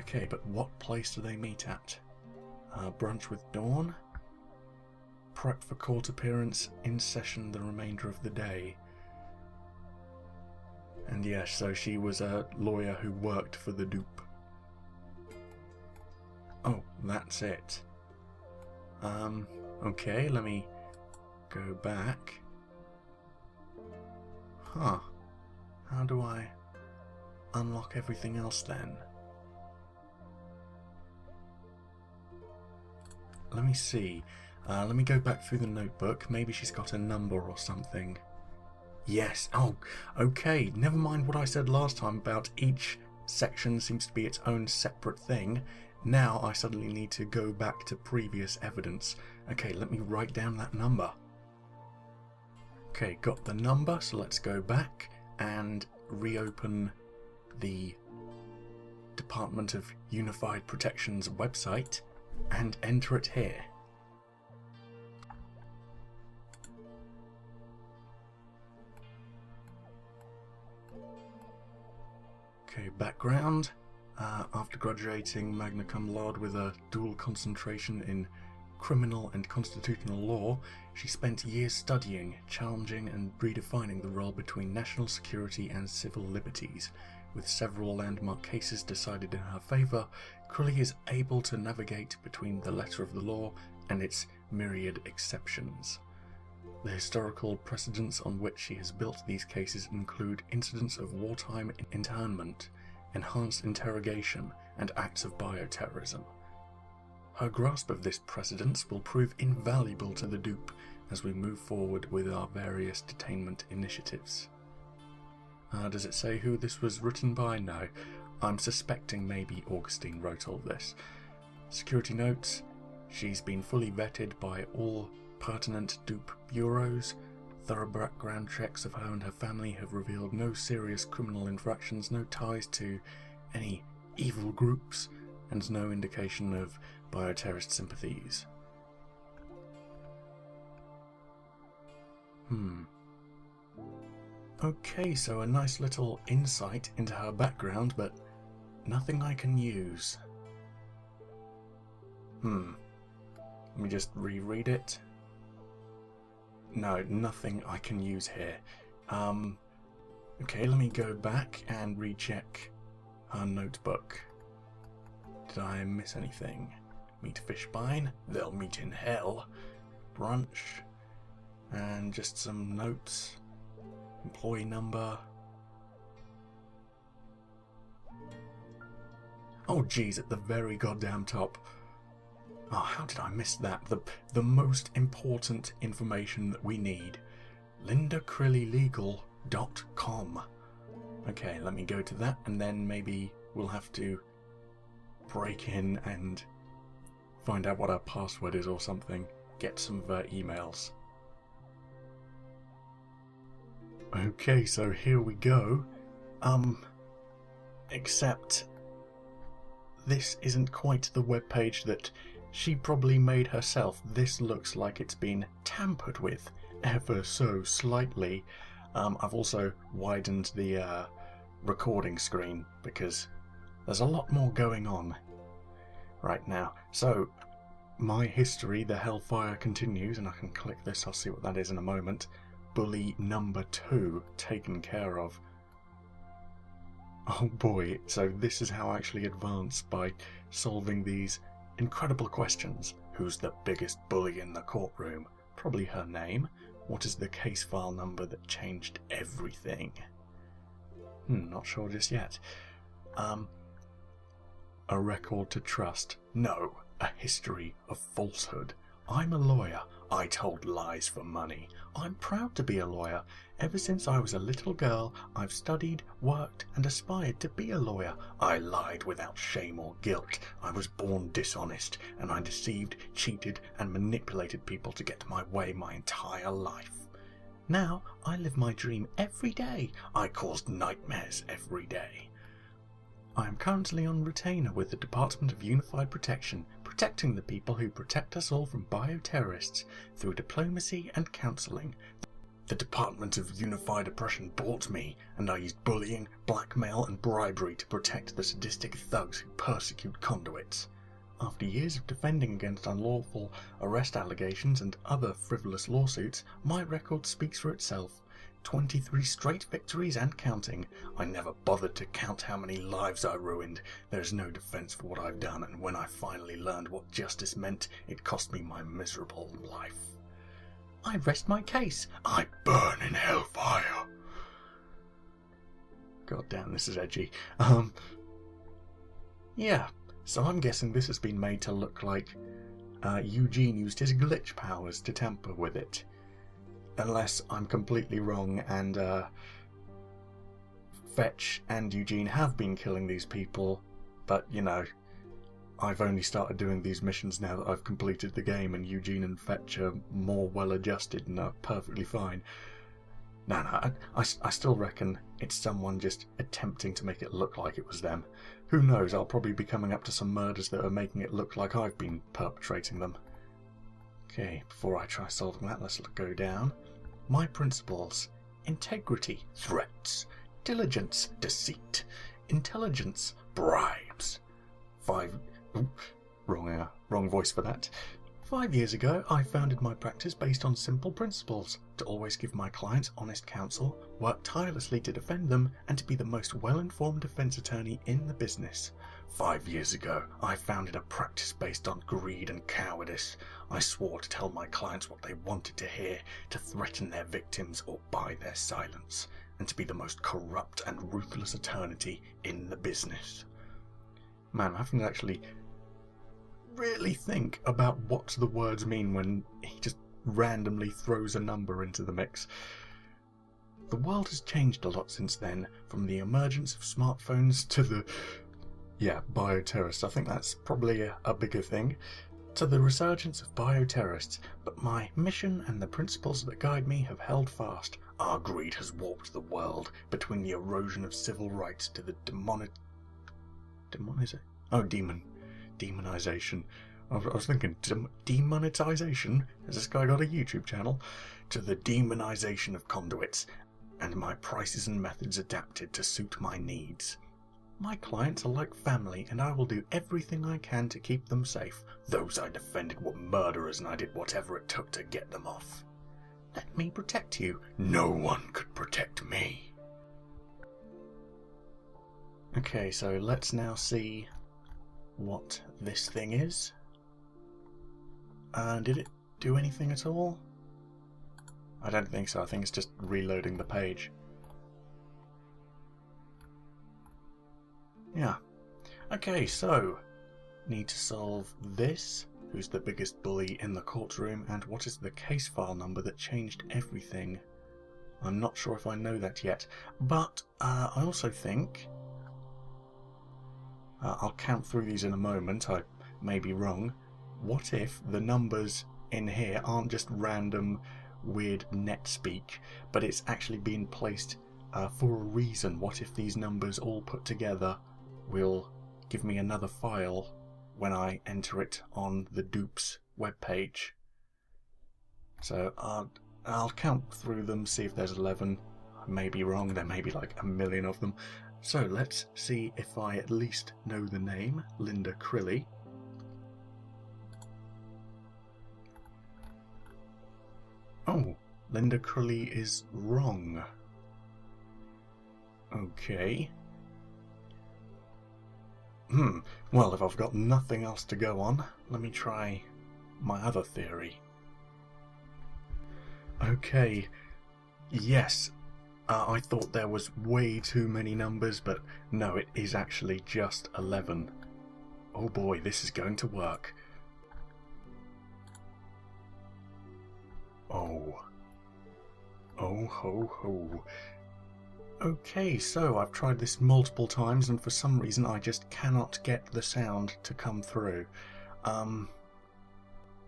Okay, but what place do they meet at? Brunch with Dawn. Prep for court appearance, in session the remainder of the day. And yes, so she was a lawyer who worked for the dupe. Oh, that's it. Okay, let me go back. Huh. How do I unlock everything else then? Let me see. Let me go back through the notebook. Maybe she's got a number or something. Yes. Oh, okay. Never mind what I said last time about each section seems to be its own separate thing. Now I suddenly need to go back to previous evidence. Okay, let me write down that number. Okay, got the number, so let's go back and reopen the Department of Unified Protection's website and enter it here. Okay, background. After graduating magna cum laude with a dual concentration in criminal and constitutional law, she spent years studying, challenging and redefining the role between national security and civil liberties. With several landmark cases decided in her favour, Crilly is able to navigate between the letter of the law and its myriad exceptions. The historical precedents on which she has built these cases include incidents of wartime internment, enhanced interrogation, and acts of bioterrorism. Her grasp of this precedence will prove invaluable to the dupe as we move forward with our various detainment initiatives. Does it say who this was written by? No. I'm suspecting maybe Augustine wrote all this. Security notes. She's been fully vetted by all pertinent dupe bureaus. Thorough background checks of her and her family have revealed no serious criminal infractions, no ties to any evil groups, and no indication of bioterrorist sympathies. Okay, so a nice little insight into her background, but nothing I can use. Let me just reread it. No, nothing I can use here. Okay, let me go back and recheck her notebook. Did I miss anything? Meet Fishbine, they'll meet in hell. Brunch, and just some notes. Employee number. Oh geez, at the very goddamn top. Oh, how did I miss that? The most important information that we need. LindaCrillyLegal.com. Okay, let me go to that, and then maybe we'll have to break in and find out what our password is or something. Get some of her emails. Okay, so here we go. Except this isn't quite the webpage that she probably made herself. This looks like it's been tampered with ever so slightly. I've also widened the recording screen because there's a lot more going on right now. So, my history, the hellfire continues, and I can click this, I'll see what that is in a moment. Bully number 2 taken care of. Oh boy, so this is how I actually advance, by solving these incredible questions. Who's the biggest bully in the courtroom? Probably her name. What is the case file number that changed everything? Not sure just yet. A record to trust? No. A history of falsehood. I'm a lawyer. I told lies for money. I'm proud to be a lawyer. Ever since I was a little girl, I've studied, worked, and aspired to be a lawyer. I lied without shame or guilt. I was born dishonest, and I deceived, cheated, and manipulated people to get my way my entire life. Now, I live my dream every day. I caused nightmares every day. I am currently on retainer with the Department of Unified Protection, protecting the people who protect us all from bioterrorists through diplomacy and counselling. The Department of Unified Oppression bought me, and I used bullying, blackmail, and bribery to protect the sadistic thugs who persecute conduits. After years of defending against unlawful arrest allegations and other frivolous lawsuits, my record speaks for itself. 23 straight victories and counting. I never bothered to count how many lives I ruined. There's no defense for what I've done, and when I finally learned what justice meant, it cost me my miserable life. I rest my case. I burn in hellfire. God damn, this is edgy. Yeah, so I'm guessing this has been made to look like Eugene used his glitch powers to tamper with it. Unless I'm completely wrong and Fetch and Eugene have been killing these people, but you know, I've only started doing these missions now that I've completed the game, and Eugene and Fetch are more well adjusted and are perfectly fine. No, I still reckon it's someone just attempting to make it look like it was them. Who knows, I'll probably be coming up to some murders that are making it look like I've been perpetrating them. Okay, before I try solving that, let's go down. My principles: integrity, threats; diligence, deceit; intelligence, bribes. Wrong voice for that. 5 years ago, I founded my practice based on simple principles: to always give my clients honest counsel, work tirelessly to defend them, and to be the most well-informed defense attorney in the business. 5 years ago, I founded a practice based on greed and cowardice. I swore to tell my clients what they wanted to hear, to threaten their victims or buy their silence, and to be the most corrupt and ruthless attorney in the business. Man, I'm having to actually really think about what the words mean when he just randomly throws a number into the mix. The world has changed a lot since then, from the emergence of smartphones to the bioterrorists. I think that's probably a bigger thing. To the resurgence of bioterrorists, but my mission and the principles that guide me have held fast. Our greed has warped the world, between the erosion of civil rights to the demonization. I was thinking demonetization. Has this guy got a YouTube channel? To the demonization of conduits, and my prices and methods adapted to suit my needs. My clients are like family, and I will do everything I can to keep them safe. Those I defended were murderers, and I did whatever it took to get them off. Let me protect you. No one could protect me. Okay, so let's now see what this thing is. Did it do anything at all? I don't think so. I think it's just reloading the page. Yeah. Okay, so need to solve this. Who's the biggest bully in the courtroom, and what is the case file number that changed everything? I'm not sure if I know that yet, but I also think I'll count through these in a moment. I may be wrong. What if the numbers in here aren't just random weird net speak, but it's actually being placed for a reason? What if these numbers all put together will give me another file when I enter it on the Dupes webpage? So I'll count through them, see if there's 11. I may be wrong, there may be like a million of them. So let's see if I at least know the name, Linda Crilly. Oh, Linda Crilly is wrong. Okay. Well, if I've got nothing else to go on, let me try my other theory. Okay, yes, I thought there was way too many numbers, but no, it is actually just 11. Oh boy, this is going to work. Oh ho ho. Okay, so I've tried this multiple times, and for some reason I just cannot get the sound to come through.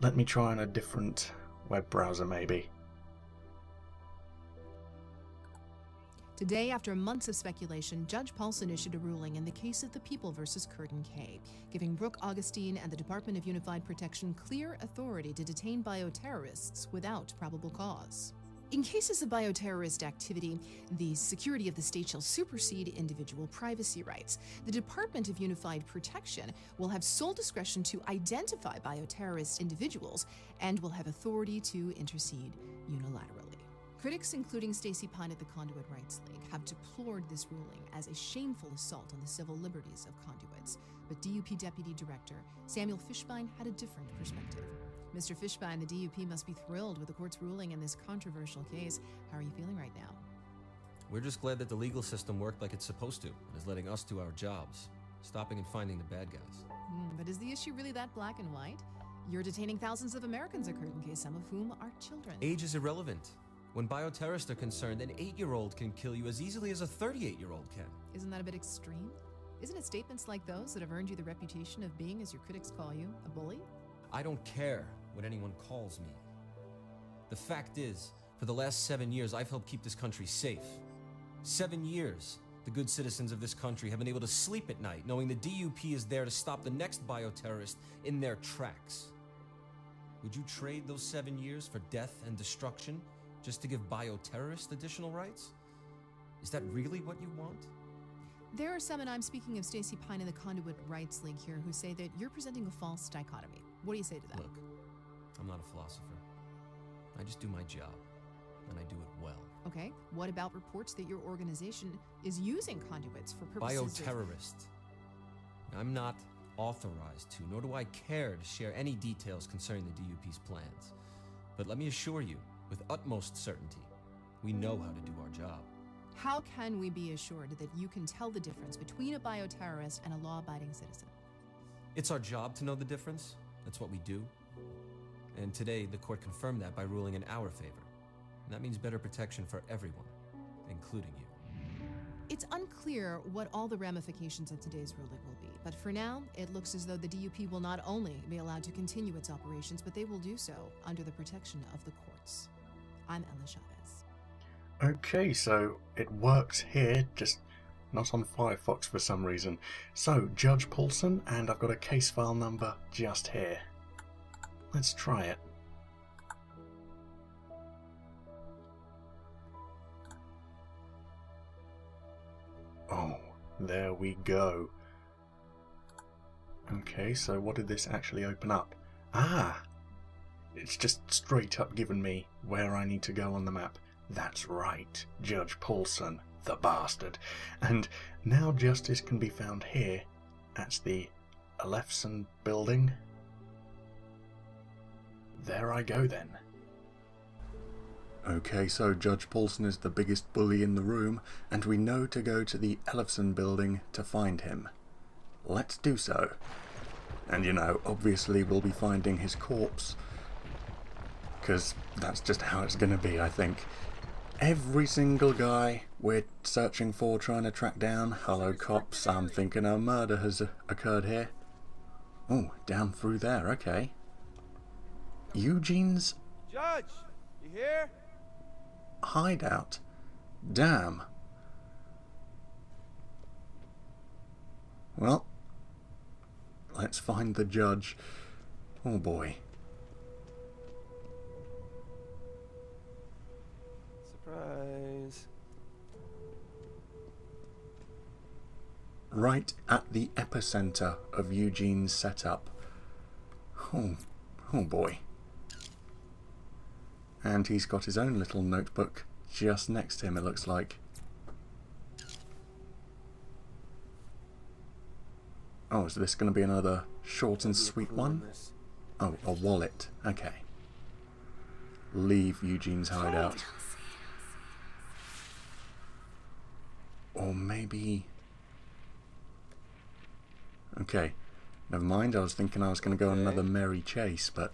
Let me try on a different web browser maybe. Today, after months of speculation, Judge Paulson issued a ruling in the case of the People versus Curtin K, giving Brooke Augustine and the Department of Unified Protection clear authority to detain bioterrorists without probable cause. In cases of bioterrorist activity, the security of the state shall supersede individual privacy rights. The Department of Unified Protection will have sole discretion to identify bioterrorist individuals and will have authority to intercede unilaterally. Critics, including Stacey Pine at the Conduit Rights League, have deplored this ruling as a shameful assault on the civil liberties of conduits. But DUP Deputy Director Samuel Fishbein had a different perspective. Mr. Fishbein, the DUP must be thrilled with the court's ruling in this controversial case. How are you feeling right now? We're just glad that the legal system worked like it's supposed to and is letting us do our jobs, stopping and finding the bad guys. But is the issue really that black and white? You're detaining thousands of Americans at Curtin Case, some of whom are children. Age is irrelevant. When bioterrorists are concerned, an 8-year-old can kill you as easily as a 38-year-old can. Isn't that a bit extreme? Isn't it statements like those that have earned you the reputation of being, as your critics call you, a bully? I don't care what anyone calls me. The fact is, for the last 7 years, I've helped keep this country safe. 7 years, the good citizens of this country have been able to sleep at night knowing the DUP is there to stop the next bioterrorist in their tracks. Would you trade those 7 years for death and destruction just to give bioterrorists additional rights? Is that really what you want? There are some, and I'm speaking of Stacey Pine in the Conduit Rights League here, who say that you're presenting a false dichotomy. What do you say to that? Look, I'm not a philosopher. I just do my job, and I do it well. Okay, what about reports that your organization is using conduits for purposes Bioterrorist. I'm not authorized to, nor do I care to share any details concerning the DUP's plans. But let me assure you, with utmost certainty, we know how to do our job. How can we be assured that you can tell the difference between a bioterrorist and a law-abiding citizen? It's our job to know the difference. That's what we do. And today, the court confirmed that by ruling in our favor. And that means better protection for everyone, including you. It's unclear what all the ramifications of today's ruling will be, but for now, it looks as though the DUP will not only be allowed to continue its operations, but they will do so under the protection of the courts. I'm Ella Chavez. Okay, so it works here, just not on Firefox for some reason. So, Judge Paulson, and I've got a case file number just here. Let's try it. Oh, there we go. Okay, so what did this actually open up? Ah! It's just straight up given me where I need to go on the map. That's right, Judge Paulson, the bastard. And now justice can be found here at the Elefson building. There I go then. Okay, so Judge Paulson is the biggest bully in the room, and we know to go to the Elefson building to find him. Let's do so. And you know, obviously we'll be finding his corpse, because that's just how it's going to be, I think. Every single guy we're searching for, trying to track down. Hello, cops. I'm thinking a murder has occurred here. Oh, down through there. Okay. Eugene's Judge, you here? hideout. Damn. Well, let's find the judge. Oh boy. Surprise. Right at the epicenter of Eugene's setup. Oh boy. And he's got his own little notebook just next to him, it looks like. Oh, is this going to be another short and sweet one? Oh, a wallet. Okay. Leave Eugene's hideout. Or maybe... Okay, never mind. I was thinking I was going to go on another merry chase, but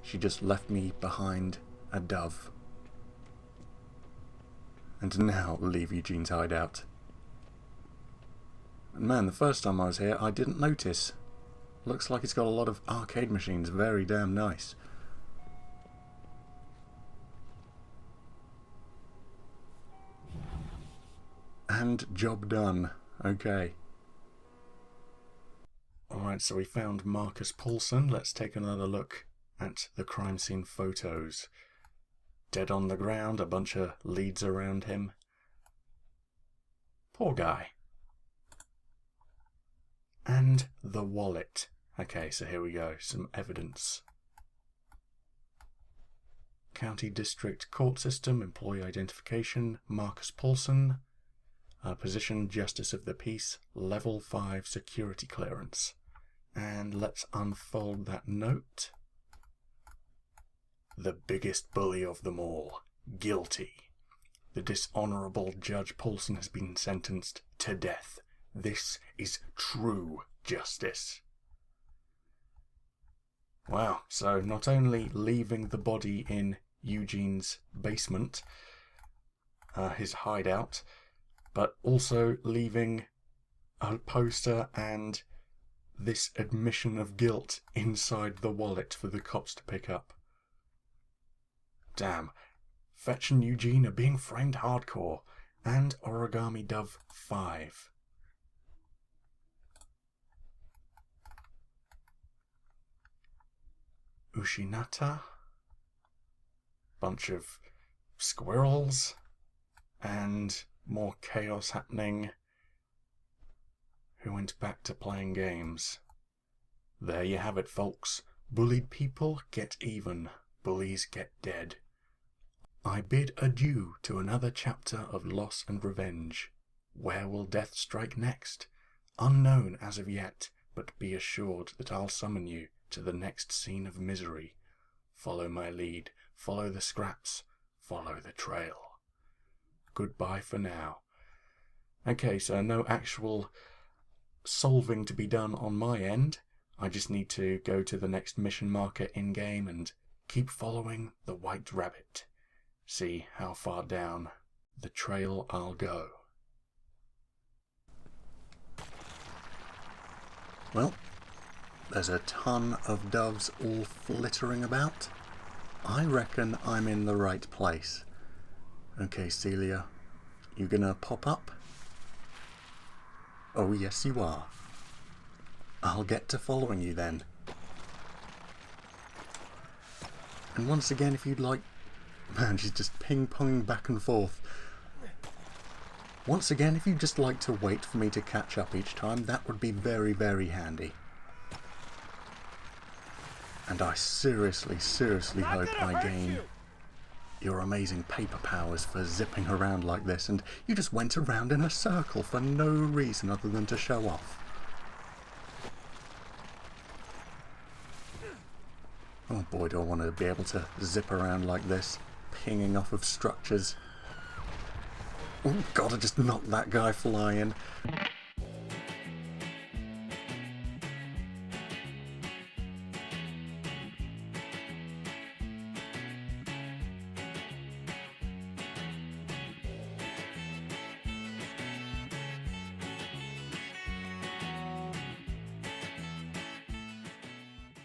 she just left me behind a dove. And now leave Eugene's hideout. And man, the first time I was here, I didn't notice. Looks like it's got a lot of arcade machines. Very damn nice. And job done. Okay. Alright, so we found Marcus Paulson. Let's take another look at the crime scene photos. dead on the ground, a bunch of leads around him. Poor guy. And the wallet. Okay, so here we go, some evidence. County District Court System, Employee Identification, Marcus Paulson. Position, Justice of the Peace, Level 5 Security Clearance. And let's unfold that note. The biggest bully of them all. Guilty. The dishonourable Judge Paulson has been sentenced to death. This is true justice. Wow, so not only leaving the body in Eugene's basement, his hideout, but also leaving a poster and this admission of guilt inside the wallet for the cops to pick up. Damn. Fetch and Eugene are being framed hardcore. And Origami Dove 5. Ushinata. Bunch of squirrels. And more chaos happening. Who went back to playing games. There you have it, folks. Bullied people get even. Bullies get dead. I bid adieu to another chapter of loss and revenge. Where will death strike next? Unknown as of yet, but be assured that I'll summon you to the next scene of misery. Follow my lead, follow the scraps, follow the trail. Goodbye for now. Okay, so no actual solving to be done on my end. I just need to go to the next mission marker in-game and keep following the white rabbit. See how far down the trail I'll go. Well, there's a ton of doves all flittering about. I reckon I'm in the right place. Okay, Celia, you gonna pop up? Oh, yes you are. I'll get to following you then. And once again, if you'd like... Man, she's just ping-ponging back and forth. Once again, if you'd just like to wait for me to catch up each time, that would be very, very handy. And I seriously hope I gain your amazing paper powers for zipping around like this, and you just went around in a circle for no reason other than to show off. Oh boy, do I want to be able to zip around like this, pinging off of structures. Oh god, I just knocked that guy flying.